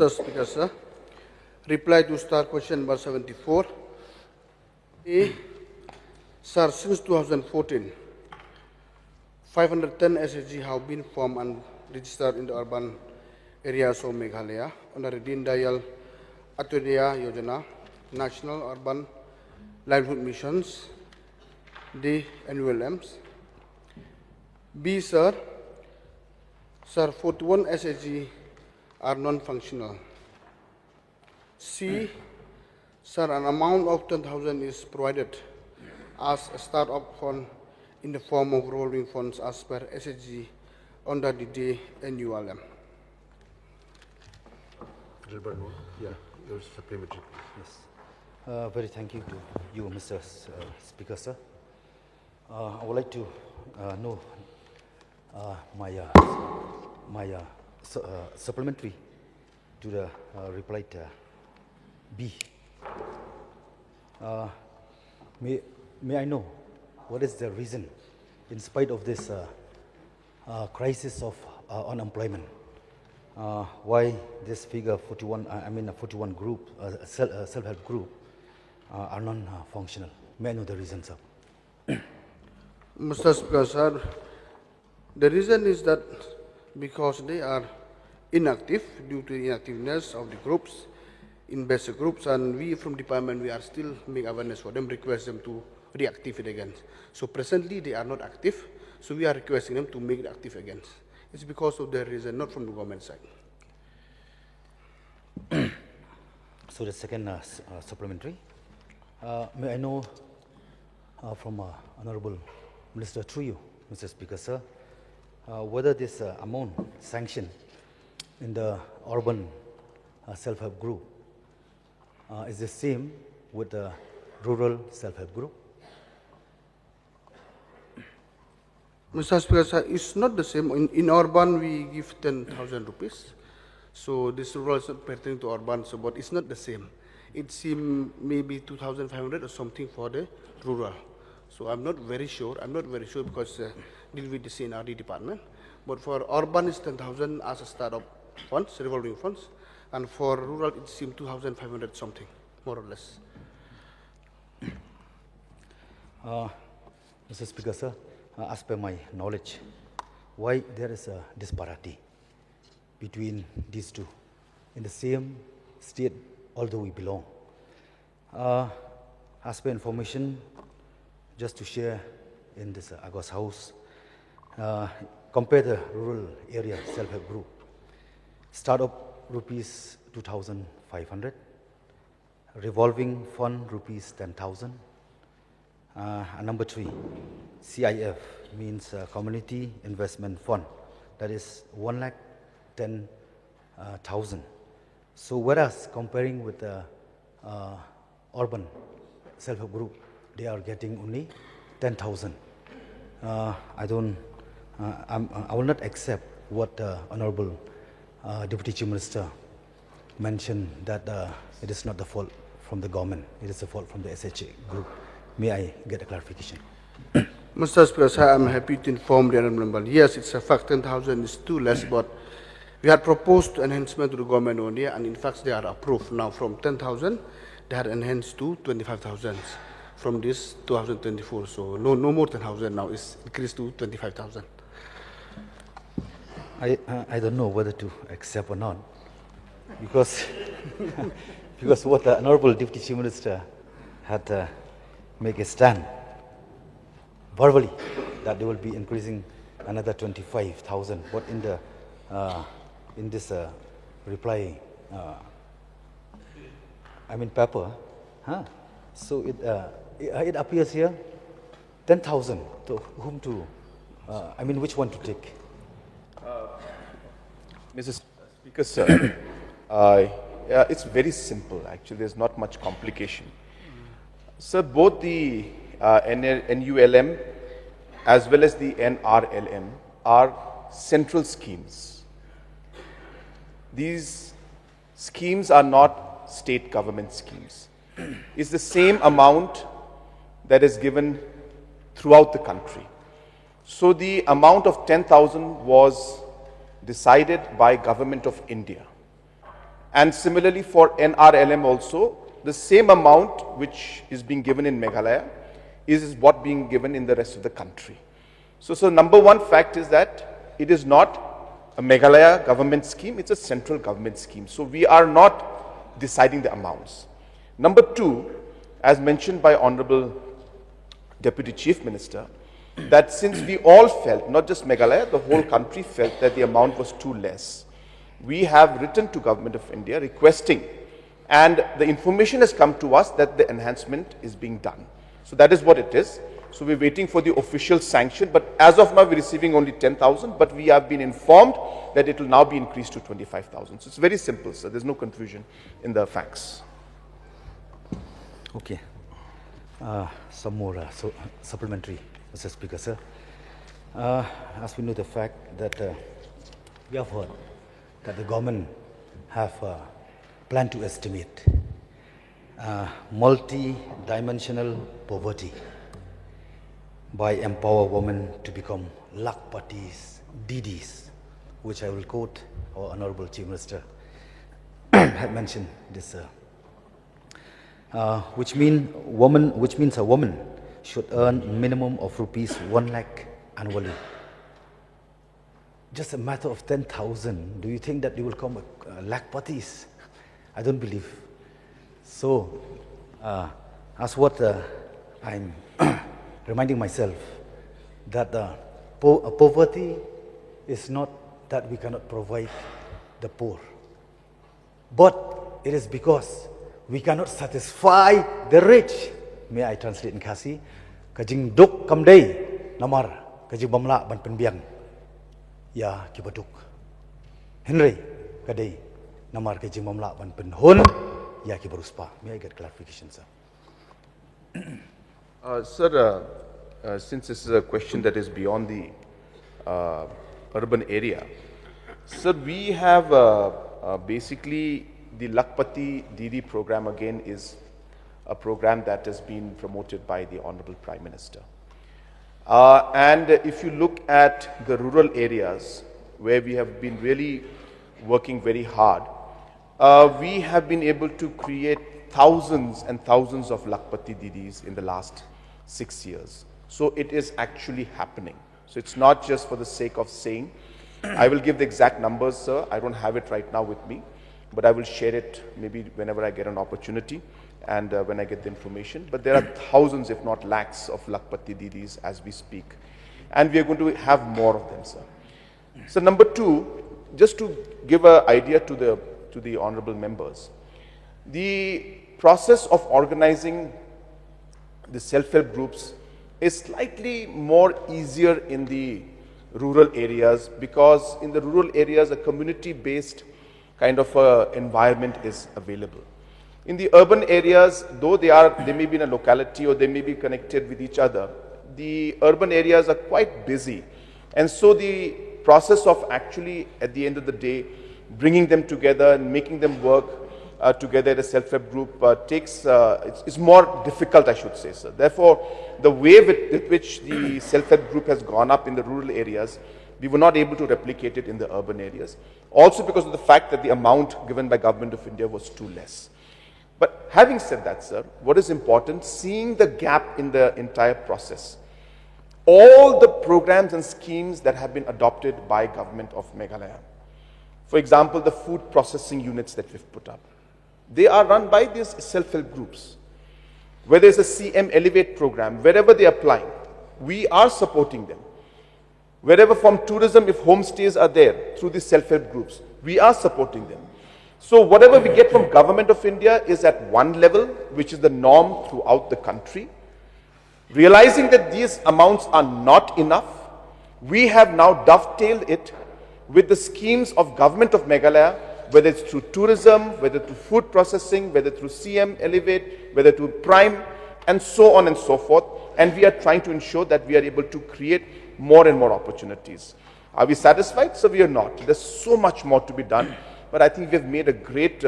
Mr. Speaker, sir. Reply to star question number 74. A. Sir, since 2014, 510 SHG have been formed and registered in the urban areas of Meghalaya under the Deen Dayal Antyodaya Yojana, National Urban Livelihood Missions, the NULMs. B, sir, 41 SHG are non-functional. C, sir, an amount of 10,000 is provided as a start-up fund in the form of revolving funds as per SHG under the day NULM. Adelbert, yeah, your supplementary. Yes. Very thank you to you, Mr. Speaker, sir. I would like to know my supplementary to the reply B. May I know what is the reason, in spite of this crisis of unemployment, why this figure 41, 41 group, self-help group, are non-functional? May I know the reason, sir? Mr. Speaker, sir, the reason is that because they are inactive due to the inactiveness of the groups, in basic groups, and we from department, we are still make awareness for them, request them to reactivate again. So presently they are not active, so we are requesting them to make it active again. It's because of their reason, not from the government side. So the second supplementary, may I know from Honorable Minister through you, Mr. Speaker, sir, whether this amount sanctioned in the urban self-help group is the same with the rural self-help group? Mr. Speaker, sir, it's not the same. In urban, we give 10,000 rupees. So this rural is not pertaining to urban, so, but it's not the same. It seems maybe 2,500 or something for the rural. So I'm not very sure. Because deal with the CNRD department. But for urban, it's 10,000 as a startup funds, revolving funds. And for rural, it seems 2,500 something, more or less. Mr. Speaker, sir, as per my knowledge, why there is a disparity between these two in the same state, although we belong? As per information, just to share in this Agos house, compare the rural area self-help group, startup rupees 2,500, revolving fund rupees 10,000. And number 3, CIF means Community Investment Fund, that is 1,10,000. So whereas comparing with the urban self-help group, they are getting only 10,000. I will not accept what Honorable Deputy Chief Minister mentioned, that it is not the fault from the government, it is the fault from the SHG group. May I get a clarification? Mr. Speaker, sir, I'm happy to inform the honourable member. Yes, it's a fact 10,000 is too less, but we had proposed enhancement to the government only, and in fact they are approved now. From 10,000, they had enhanced to 25,000 from this 2024. So no more 10,000 now, it's increased to 25,000. I don't know whether to accept or not, because because what the Honorable Deputy Chief Minister had make a stand verbally that they will be increasing another 25,000. But in the in this reply, paper, so it appears here 10,000. To whom to? Which one to take? Mr. Speaker, sir, it's very simple. Actually, there's not much complication. Sir, both the NULM as well as the NRLM are central schemes. These schemes are not state government schemes. It's the same amount that is given throughout the country. So the amount of 10,000 was decided by Government of India. And similarly for NRLM also, the same amount which is being given in Meghalaya is what being given in the rest of the country. So number one fact is that it is not a Meghalaya government scheme, it's a central government scheme. So we are not deciding the amounts. Number two, as mentioned by Honorable Deputy Chief Minister, that since we all felt, not just Meghalaya, the whole country felt that the amount was too less, we have written to Government of India requesting, and the information has come to us that the enhancement is being done. So that is what it is. So we're waiting for the official sanction, but as of now we're receiving only 10,000, but we have been informed that it will now be increased to 25,000. So it's very simple, sir. There's no confusion in the facts. Okay. Some more supplementary, Mr. Speaker, sir. As we know the fact that we have heard that the government have planned to estimate multi-dimensional poverty by empower women to become lakpatis, didis, which I will quote our Honorable Chief Minister had mentioned this, which means a woman should earn minimum of rupees 1 lakh annually. Just a matter of 10,000. Do you think that they will come lakpatis? I don't believe. So, as what I'm reminding myself, that poverty is not that we cannot provide the poor, but it is because we cannot satisfy the rich. May I translate in Khasi? Kajing duk kamdei namar kajing bamla ban penbiang ya kibaduk. Henry kadei namar kajing bamla ban penhun ya kibaruspa. May I get clarification, sir? Sir, since this is a question that is beyond the urban area, sir, we have basically the Lakpati Didi program again is a program that has been promoted by the Honorable Prime Minister. And if you look at the rural areas where we have been really working very hard, we have been able to create thousands and thousands of Lakpati Didis in the last 6 years. So it is actually happening. So it's not just for the sake of saying. I will give the exact numbers, sir. I don't have it right now with me, but I will share it maybe whenever I get an opportunity and when I get the information. But there are thousands, if not lakhs, of Lakpati Didis as we speak. And we are going to have more of them, sir. So number two, just to give an idea to the honorable members, the process of organizing the self-help groups is slightly more easier in the rural areas, because in the rural areas a community-based kind of environment is available. In the urban areas, though they may be in a locality or they may be connected with each other, the urban areas are quite busy. And so the process of actually, at the end of the day, bringing them together and making them work together at a self-help group it's more difficult, I should say, sir. Therefore, the way with which the self-help group has gone up in the rural areas, we were not able to replicate it in the urban areas. Also because of the fact that the amount given by Government of India was too less. But having said that, sir, what is important, seeing the gap in the entire process, all the programs and schemes that have been adopted by Government of Meghalaya, for example, the food processing units that we've put up, they are run by these self-help groups. Whether it's a CM Elevate program, wherever they are applying, we are supporting them. Wherever from tourism, if homestays are there, through these self-help groups, we are supporting them. So whatever we get from Government of India is at one level, which is the norm throughout the country. Realizing that these amounts are not enough, we have now dovetailed it with the schemes of Government of Meghalaya, whether it's through tourism, whether through food processing, whether through CM Elevate, whether through Prime, and so on and so forth. And we are trying to ensure that we are able to create more and more opportunities. Are we satisfied? So we are not. There's so much more to be done. But I think we have made a great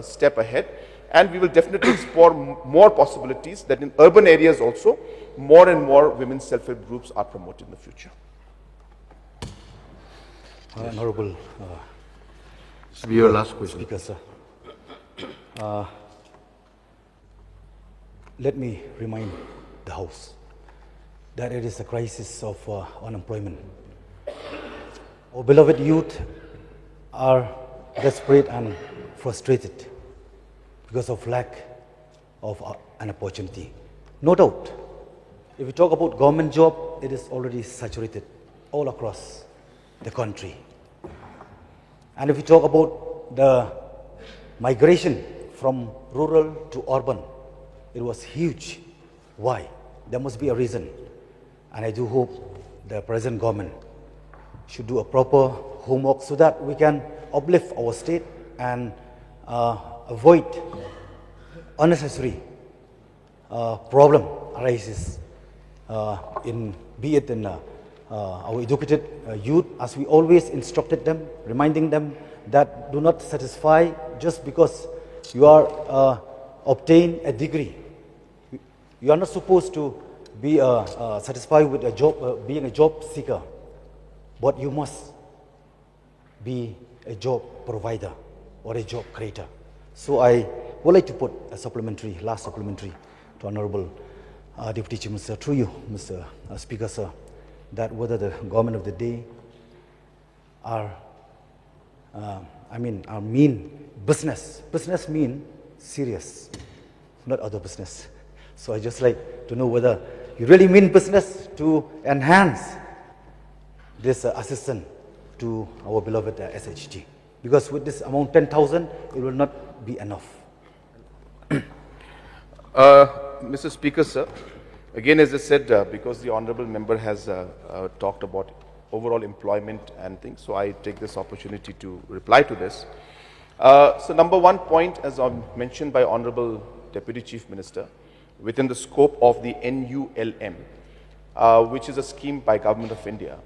step ahead. And we will definitely explore more possibilities that in urban areas also, more and more women's self-help groups are promoted in the future. Honorable Your last question. Speaker, sir. Let me remind the House that it is a crisis of unemployment. Our beloved youth are desperate and frustrated because of lack of an opportunity. No doubt, if we talk about government job, it is already saturated all across the country. And if we talk about the migration from rural to urban, it was huge. Why? There must be a reason. And I do hope the present government should do a proper homework so that we can uplift our state and avoid unnecessary problem arises be it in our educated youth, as we always instructed them, reminding them that do not satisfy just because you are obtain a degree. You are not supposed to be satisfied with a job, being a job seeker, but you must be a job provider or a job creator. So I would like to put a last supplementary to Honorable Deputy Chief Minister, through you, Mr. Speaker, sir, that whether the government of the day are mean business. Business mean serious, not other business. So I just like to know whether you really mean business to enhance this assistance to our beloved SHG. Because with this amount, 10,000, it will not be enough. Mr. Speaker, sir, again, as I said, because the honorable member has talked about overall employment and things, so I take this opportunity to reply to this. So number one point, as mentioned by Honorable Deputy Chief Minister, within the scope of the NULM, which is a scheme by Government of India,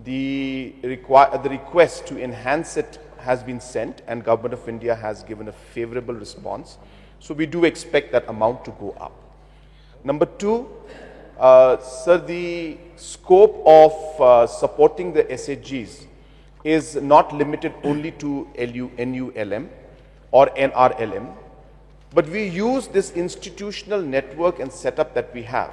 the request to enhance it has been sent, and Government of India has given a favorable response. So we do expect that amount to go up. Number two, sir, the scope of supporting the SHGs is not limited only to NULM or NRLM, but we use this institutional network and setup that we have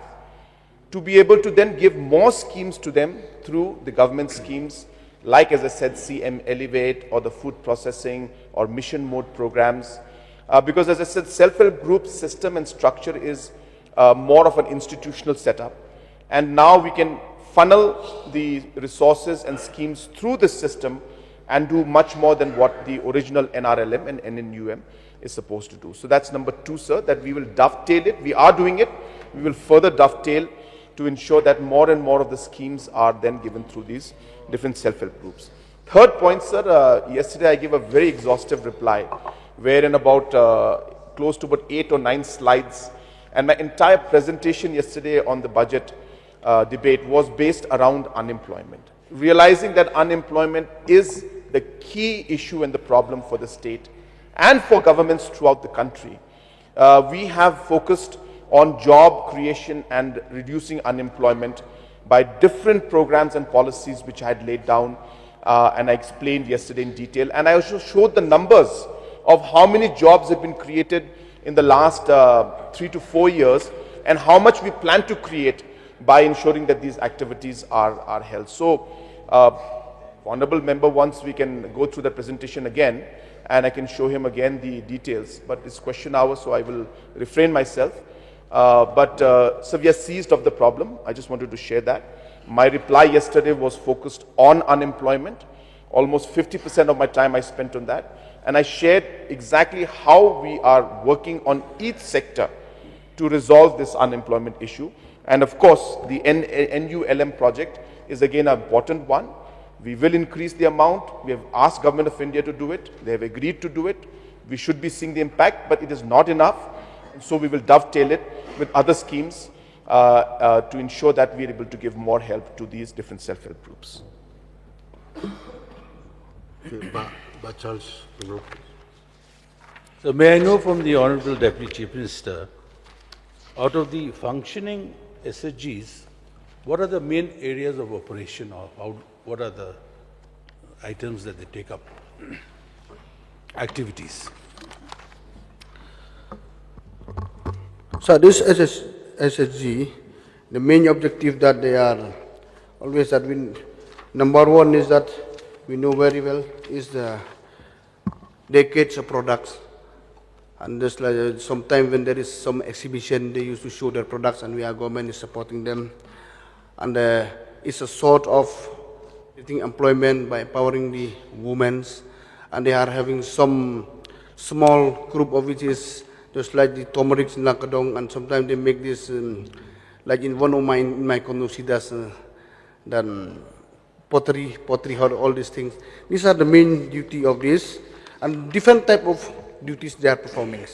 to be able to then give more schemes to them through the government schemes, like, as I said, CM Elevate or the food processing or mission mode programs. Because, as I said, self-help group system and structure is more of an institutional setup. And now we can funnel the resources and schemes through this system and do much more than what the original NRLM and NNUM is supposed to do. So that's number two, sir, that we will dovetail it. We are doing it. We will further dovetail to ensure that more and more of the schemes are then given through these different self-help groups. Third point, sir, yesterday I gave a very exhaustive reply, wherein about close to about 8 or 9 slides, and my entire presentation yesterday on the budget debate was based around unemployment. Realizing that unemployment is the key issue and the problem for the state and for governments throughout the country. We have focused on job creation and reducing unemployment by different programs and policies which I had laid down and I explained yesterday in detail. And I also showed the numbers of how many jobs have been created in the last 3 to 4 years and how much we plan to create by ensuring that these activities are held. So, Honorable Member, once we can go through the presentation again and I can show him again the details, but it's question hour, so I will refrain myself. So we are seized of the problem. I just wanted to share that. My reply yesterday was focused on unemployment. Almost 50% of my time I spent on that. And I shared exactly how we are working on each sector to resolve this unemployment issue. And of course, the NULM project is again an important one. We will increase the amount. We have asked Government of India to do it. They have agreed to do it. We should be seeing the impact, but it is not enough. So we will dovetail it with other schemes to ensure that we are able to give more help to these different self-help groups. Okay, Charles, So may I know from the Honorable Deputy Chief Minister, out of the functioning SHGs, what are the main areas of operation, or what are the items that they take up, activities? So this SHG, the main objective that they are always that we, number one is that we know very well is the decades of products. And just like sometime when there is some exhibition, they used to show their products, and government is supporting them. And it's a sort of getting employment by empowering the women, and they are having some small group of which is just like the turmeric in Nongkyndong, and sometimes they make this like in one of my condo, she does then pottery, all these things. These are the main duty of this, and different type of duties they are performing.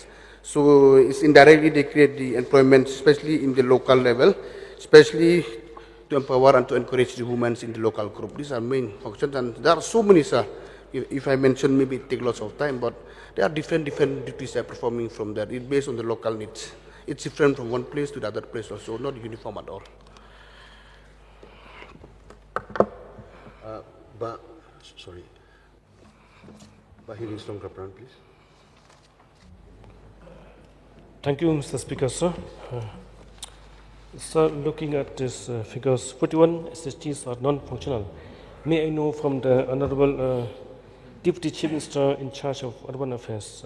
So it's indirectly they create the employment, especially in the local level, especially to empower and to encourage the women in the local group. These are main functions, and there are so many, sir. If I mention, maybe it take lots of time, but there are different duties they are performing from there. It's based on the local needs. It's different from one place to the other place also, not uniform at all. Sorry. Bahir Islam Kapran, please. Thank you, Mr. Speaker, sir. Sir, looking at these figures, 41 SHGs are non-functional. May I know from the Honorable Deputy Chief Minister in charge of urban affairs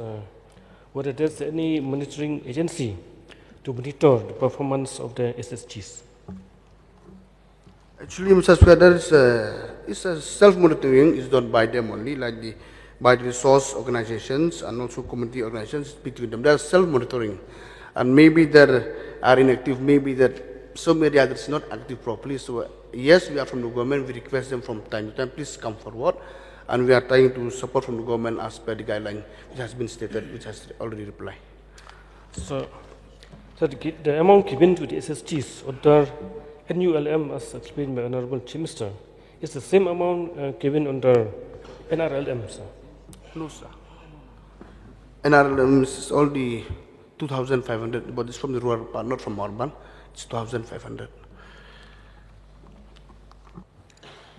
whether there's any monitoring agency to monitor the performance of the SHGs? Actually, Mr. Speaker, it's a self-monitoring is done by them only, like by the resource organizations and also community organizations between them. They are self-monitoring, and maybe they are inactive, maybe that some area that's not active properly. So yes, we are from the government, we request them from time to time, please come forward, and we are trying to support from the government as per the guideline which has been stated, which has already replied. So the amount given to the SHGs under NULM, as explained by Honorable Chief Minister, is the same amount given under NRLM, sir? No, sir. NRLM is all the 2,500, but it's from the rural part, not from urban. It's 2,500.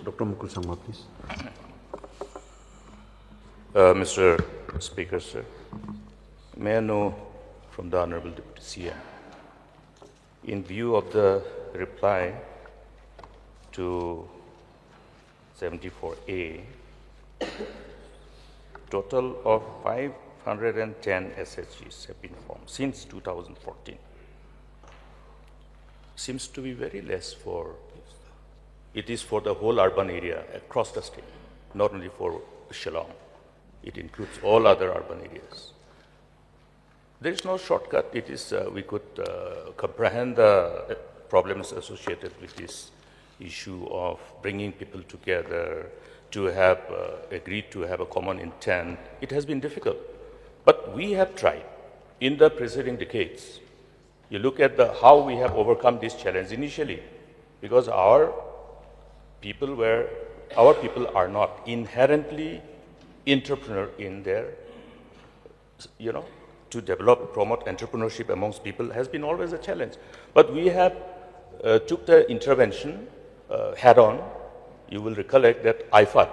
Dr. Mukul Sangma, please. Mr. Speaker, sir, may I know from the Honorable Deputy CM, in view of the reply to 74A, total of 510 SHGs have been formed since 2014. Seems to be very less for, it is for the whole urban area across the state, not only for Shillong. It includes all other urban areas. There is no shortcut. It is, we could comprehend the problems associated with this issue of bringing people together, to have agreed to have a common intent. It has been difficult, but we have tried in the preceding decades. You look at how we have overcome this challenge initially, because our people are not inherently entrepreneur in their, to promote entrepreneurship amongst people has been always a challenge. But we have took the intervention head on. You will recollect that IFAD.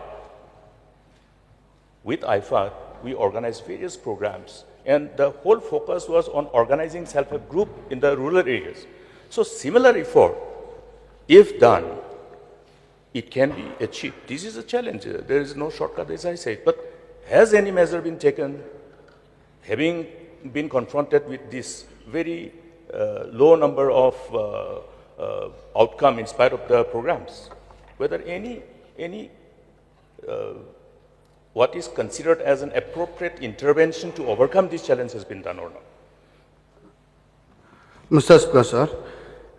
With IFAD, we organized various programs, and the whole focus was on organizing self-help group in the rural areas. So similar effort, if done, it can be achieved. This is a challenge. There is no shortcut, as I said. But has any measure been taken, having been confronted with this very low number of outcome in spite of the programs? Whether any what is considered as an appropriate intervention to overcome this challenge has been done or not? Mr. Speaker, sir,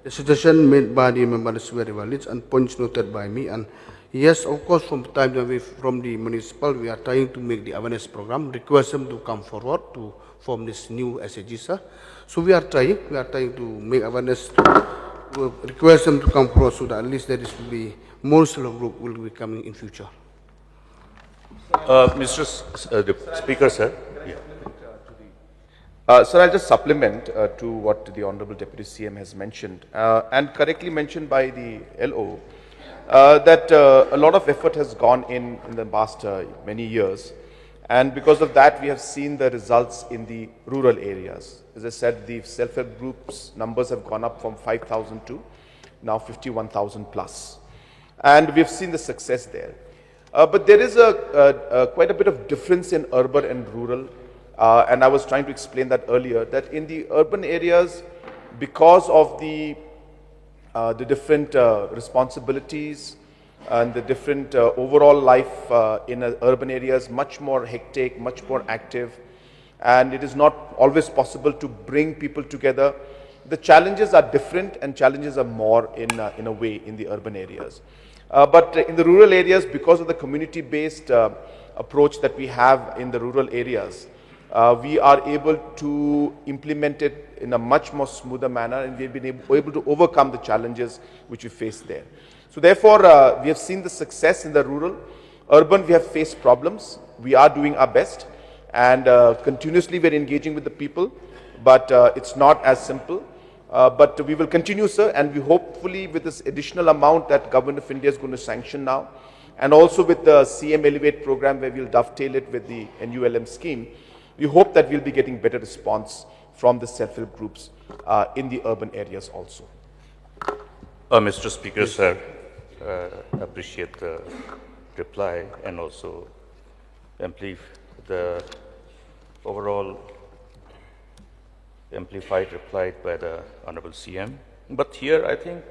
the suggestion made by the member is very valid and points noted by me. And yes, of course, from time to time from the municipal, we are trying to make the awareness program, request them to come forward to form this new SHG, sir. So we are trying to make awareness, to request them to come forward so that at least there will be more self-help group will be coming in future. Mr. Speaker, sir. Sir, I'll just supplement to what the Honorable Deputy CM has mentioned, and correctly mentioned by the LO, that a lot of effort has gone in the past many years, and because of that we have seen the results in the rural areas. As I said, the self-help groups numbers have gone up from 5,000 to now 51,000 plus. And we've seen the success there. But there is quite a bit of difference in urban and rural. And I was trying to explain that earlier, that in the urban areas, because of the different responsibilities and the different overall life in urban areas, much more hectic, much more active, and it is not always possible to bring people together. The challenges are different and challenges are more in a way in the urban areas. But in the rural areas, because of the community-based approach that we have in the rural areas, we are able to implement it in a much more smoother manner, and we've been able to overcome the challenges which we face there. So therefore, we have seen the success in the rural. Urban, we have faced problems. We are doing our best, and continuously we're engaging with the people, but it's not as simple. But we will continue, sir, and we hopefully with this additional amount that Government of India is going to sanction now, and also with the CM Elevate program where we'll dovetail it with the NULM scheme, we hope that we'll be getting better response from the self-help groups in the urban areas also. Mr. Speaker, sir, appreciate the reply and also the overall amplified reply by the Honorable CM. But here I think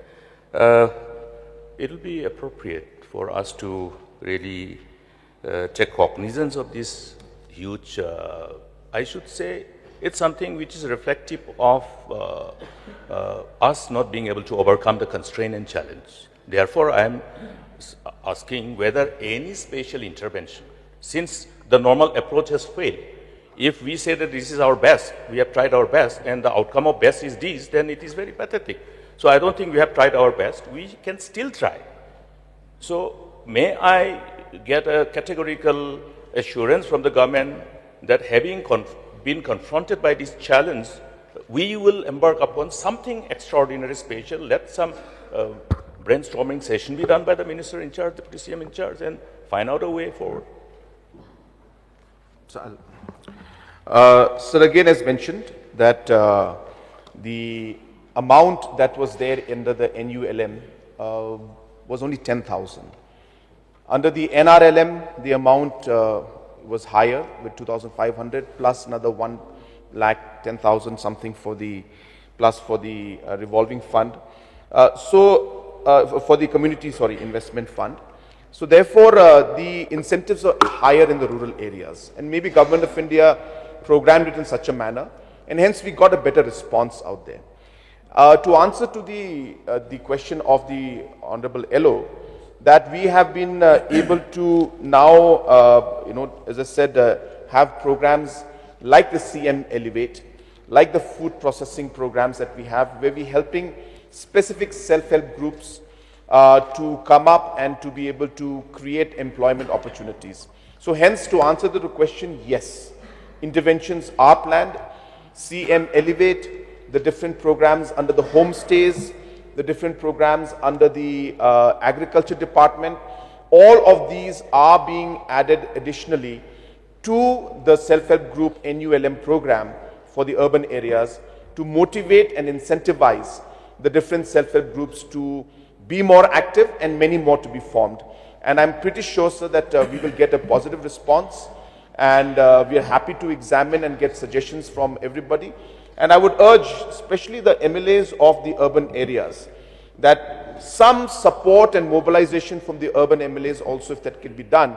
it will be appropriate for us to really take cognizance of this huge, I should say, it's something which is reflective of us not being able to overcome the constraint and challenge. Therefore, I am asking whether any special intervention, since the normal approach has failed, if we say that this is our best, we have tried our best, and the outcome of best is this, then it is very pathetic. So I don't think we have tried our best. We can still try. So may I get a categorical assurance from the government that having been confronted by this challenge, we will embark upon something extraordinary special, let some brainstorming session be done by the minister in charge, the CM in charge, and find out a way forward. Sir, again, as mentioned, that the amount that was there under the NULM was only 10,000. Under the NRLM, the amount was higher with 2,500 plus another 1,10,000 something for the revolving fund. For the community, investment fund. So therefore, the incentives are higher in the rural areas, and maybe Government of India programmed it in such a manner, and hence we got a better response out there. To answer to the question of the Honorable LO, that we have been able to now, as I said, have programs like the CM Elevate, like the food processing programs that we have, where we're helping specific self-help groups to come up and to be able to create employment opportunities. So hence, to answer the question, yes, interventions are planned. CM Elevate, the different programs under the homestays, the different programs under the agriculture department, all of these are being added additionally to the self-help group NULM program for the urban areas to motivate and incentivize the different self-help groups to be more active and many more to be formed. And I'm pretty sure, sir, that we will get a positive response, and we are happy to examine and get suggestions from everybody. And I would urge, especially the MLAs of the urban areas, that some support and mobilization from the urban MLAs also, if that can be done,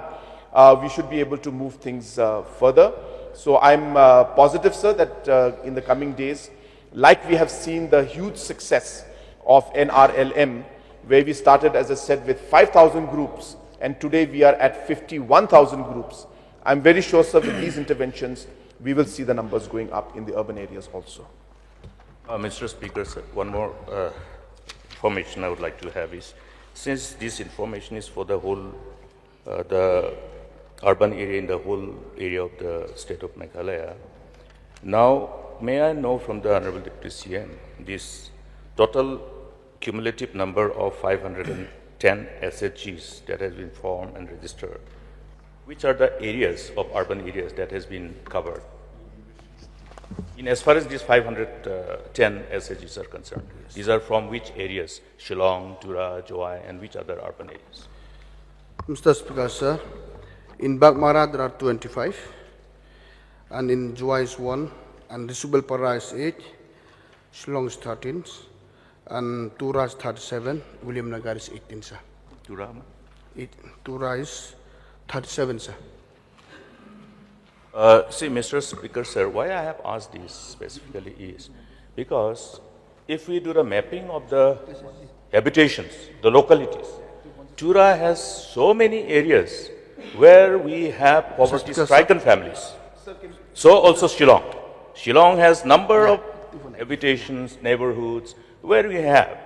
we should be able to move things further. So I'm positive, sir, that in the coming days, like we have seen the huge success of NRLM, where we started, as I said, with 5,000 groups, and today we are at 51,000 groups. I'm very sure, sir, with these interventions, we will see the numbers going up in the urban areas also. Mr. Speaker, sir, one more information I would like to have is, since this information is for the whole, the urban area in the whole area of the state of Meghalaya, now may I know from the Honorable Deputy CM, this total cumulative number of 510 SHGs that has been formed and registered, which are the areas of urban areas that has been covered? In as far as these 510 SHGs are concerned, these are from which areas? Shillong, Tura, Joai, and which other urban areas? Mr. Speaker, sir, in Bagmara there are 25, and in Joai is 1, and Risubelpara is 8, Shillong is 13, and Tura is 37, William Nagar is 18, sir. Tura? Tura is 37, sir. See, Mr. Speaker, sir, why I have asked this specifically is because if we do the mapping of the habitations, the localities, Tura has so many areas where we have poverty-stricken families. So also Shillong. Shillong has number of habitations, neighborhoods, where we have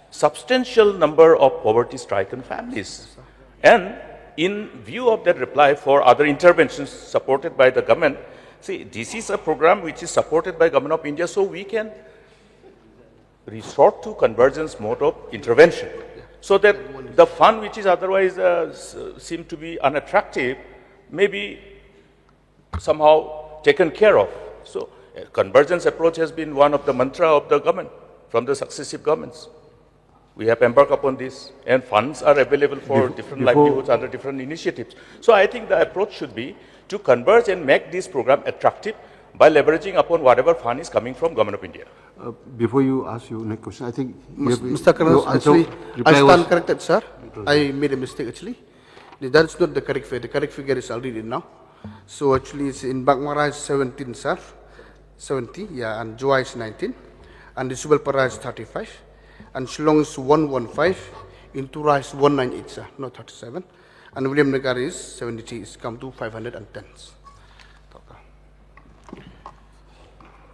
substantial number of poverty-stricken families. And in view of that reply for other interventions supported by the government, see, this is a program which is supported by Government of India, so we can resort to convergence mode of intervention, so that the fund which is otherwise seem to be unattractive may be somehow taken care of. So, a convergence approach has been one of the mantra of the government from the successive governments. We have embarked upon this, and funds are available for different livelihoods under different initiatives. So I think the approach should be to converge and make this program attractive by leveraging upon whatever fund is coming from Government of India. Before you ask your next question, I think Mr. Colonel, actually, I stand corrected, sir. I made a mistake, actually. That's not the correct figure. The correct figure is already now. So actually, it's in Bagmara is 17, sir. 70, yeah, and Joai is 19, and the Subelpara is 35. And Shillong is 115, in Tura is 198, sir, not 37. And William Nagar is 73, it's come to 510.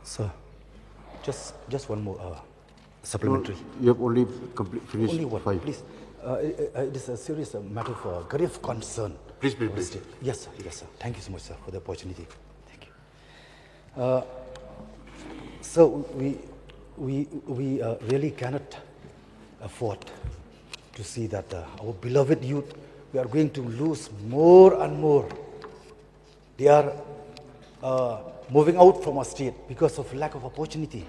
Sir, just one more supplementary. you have only finished Only one, 5. please. It is a serious matter of grave concern. Please. Yes, sir. Thank you so much, sir, for the opportunity. Thank you. So we really cannot afford to see that our beloved youth, we are going to lose more and more. They are moving out from our state because of lack of opportunity.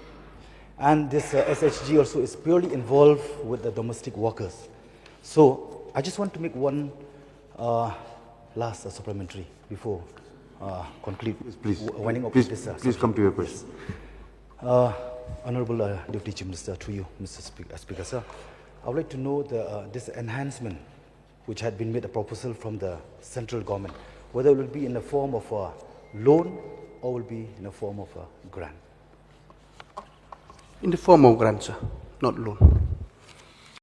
And this SHG also is purely involved with the domestic workers. So I just want to make one last supplementary before conclude. Please, winding up please, this. please come to your question. Honorable Deputy Chief Minister, through you, Mr. Speaker, sir, I would like to know this enhancement which had been made a proposal from the central government, whether it will be in the form of a loan or will be in the form of a grant. In the form of grant, sir, not loan.